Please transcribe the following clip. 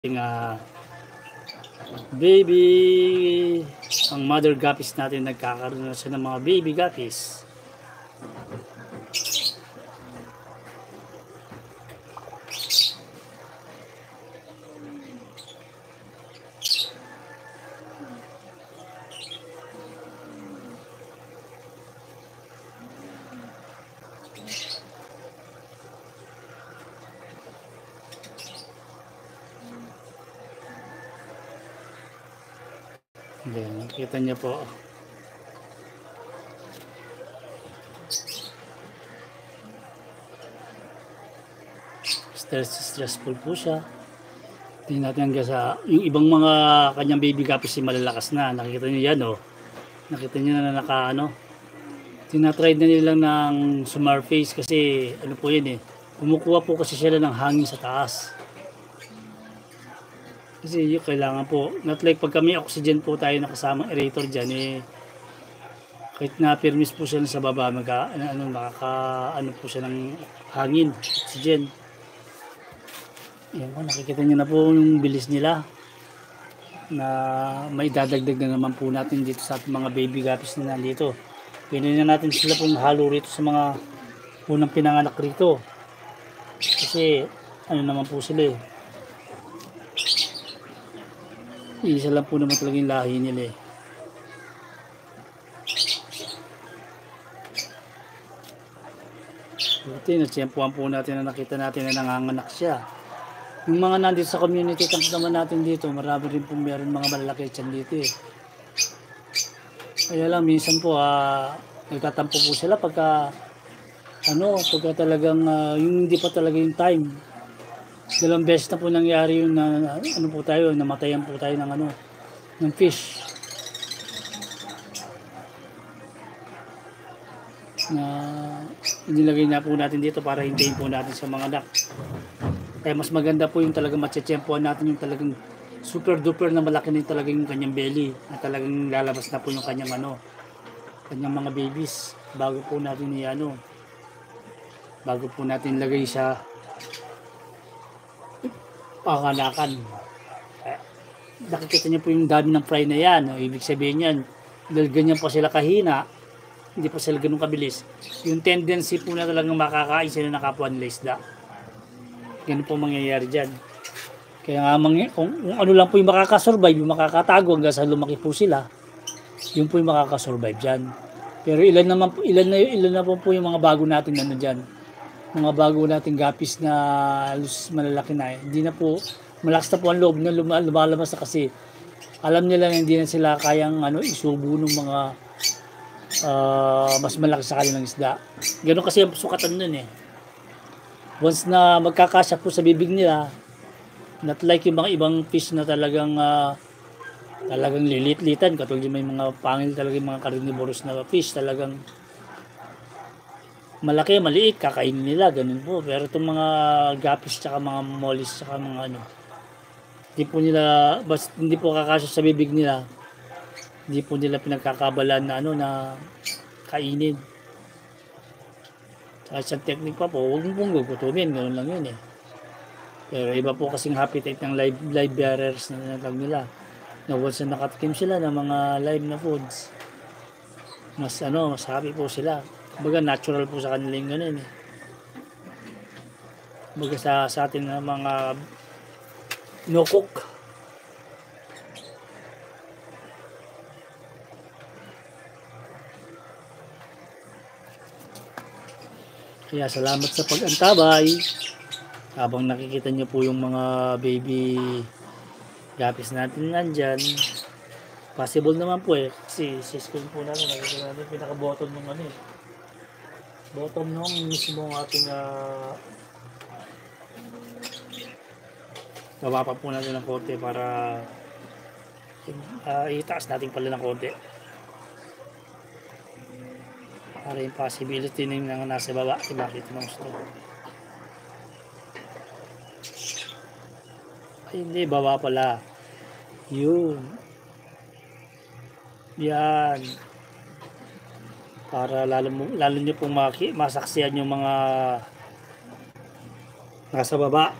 Baby, ang mother guppies natin nagkakaroon na siya ng mga baby guppies. Ayan, nakita niyo po. Stressful po siya. Tingnan natin hanggang sa yung ibang mga kanyang baby guppies malalakas na. Nakita niyo yan, oh. Nakita niyo na naka ano. Tinatry na nilang ng summer face kasi ano po yun eh. Kumukuha po kasi sila ng hangin sa taas. Kasi yung kailangan po, not like pag kami oxygen po tayo nakasamang aerator dyan eh, kahit na permis po siya sa baba, nakaka po siya ng hangin, oxygen. Yan po, nakikita nyo na po yung bilis nila na may dadagdag na naman po natin dito sa ating mga baby guppies na nandito. Pwede na natin sila pong halo rito sa mga unang pinanganak rito. Kasi ano naman po sila eh. Isa lang po naman talaga yung lahi nila eh. Buti, natsyempuhan po natin na nakita natin na nanganganak siya. Yung mga nandito sa community camp naman natin dito, marami rin po meron mga malalaki dyan dito eh. Kaya lang minsan po nagtatampo po sila pagka talagang yung hindi pa talaga yung time. Dalawang beses na po nangyari yun na namatayan po tayo ng fish. Na inilagay na po natin dito para hintayin po natin sa mga anak. Kaya mas maganda po yung talagang matsyempuhan natin yung talagang super duper na malaki na talaga yung kanyang belly. Na talagang lalabas na po yung kanyang kanyang mga babies bago po natin bago po natin lagay sa panganakan. Nakikita niyo po yung dami ng fry na yan. Ibig sabihin yan, dahil ganyan pa sila kahina, hindi pa sila ganun kabilis. Yung tendency po na talagang makakain sila ng kapwa nila isda. Ganun po mangyayari dyan. Kaya nga kung ano lang po yung makakasurvive, yung makakatago hanggang sa lumaki po sila, yun po yung makakasurvive dyan. Pero ilan na po yung mga bago natin dyan. Mga bago nating guppies na malalaki na hindi na po malakas na po ang loob na lumalabas na kasi alam nila na hindi na sila kayang isubo ng mga mas malaki sa kanilang isda. Ganoon kasi ang sukatan nun eh. Once na magkakasya po sa bibig nila, not like yung mga ibang fish na talagang lilit-litan, katulad may mga pangil talaga yung mga carnivorous na fish talagang malaki, maliit, kakainin nila, ganun po. Pero itong mga guppies, tsaka mga mollies, tsaka mga hindi po kakasya sa bibig nila. Hindi po nila pinagkakabalan na kainin. Tsaka isang technique pa po, huwag mo pong gugutumin, ganun lang yun eh. Pero iba po kasing habitat ng live bearers na natag nila. Na once na nakatikim sila ng mga live na foods, mas happy po sila. Baga natural po sa kanila yung ganun eh. Baga sa atin na mga no cook. Kaya salamat sa pag-antabay. Habang nakikita niyo po yung mga baby guppies natin nandyan. Possible naman po eh. Kasi sa screen po natin, nakikita natin pinaka-bottom ng bottom nung mismo ating bababa po natin ng konti para itaas natin pala ng konti para yung possibility ng nasa baba bakit ng gusto ay hindi baba pala yun yan para lalo nyo pong masaksihan yung mga nasa baba.